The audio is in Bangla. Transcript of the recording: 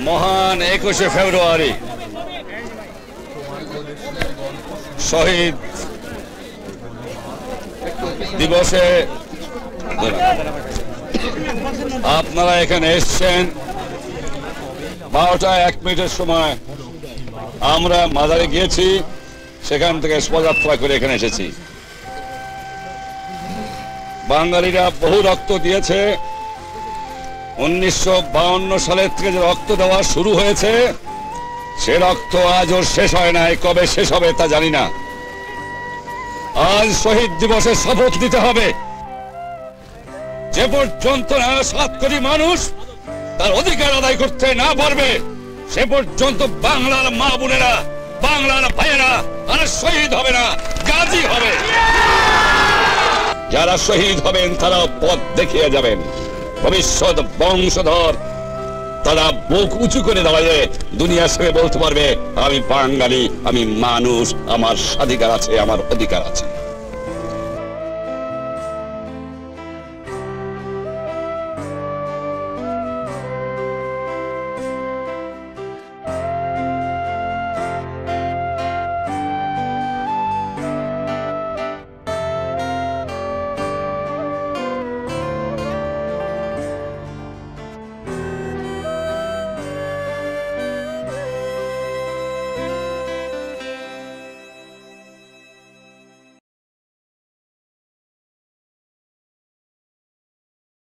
মহান 21শে ফেব্রুয়ারি শহীদ দিবসে আপনারা এখানে এসছেন 12টা 1 মিনিটের সময় আমরা মাজারে গিয়েছি, সেখান থেকে শোভাযাত্রা করে এখানে এসেছি। বাঙালিরা বহু রক্ত দিয়েছে। 1952 সালের থেকে যে রক্ত দেওয়া শুরু হয়েছে, সে রক্ত আজও শেষ হয় নাই। কবে শেষ হবে তা জানি না। আজ শহীদ দিবসে শপথ নিতে হবে, যে পর্যন্ত না 7 কোটি মানুষ তার অধিকার আদায় করতে না পারবে, সে পর্যন্ত বাংলার মা বোনেরা, বাংলার ভাইয়েরা আর শহীদ হবে না, গাজী হবে। যারা শহীদ হবেন তারা পথ দেখিয়ে যাবেন। ভবিষ্যৎ বংশধর তারা বুক উঁচু করে দাঁড়িয়ে দুনিয়ার সঙ্গে বলতে পারবে, আমি বাঙালি, আমি মানুষ, আমার স্বাধিকার আছে, আমার অধিকার আছে।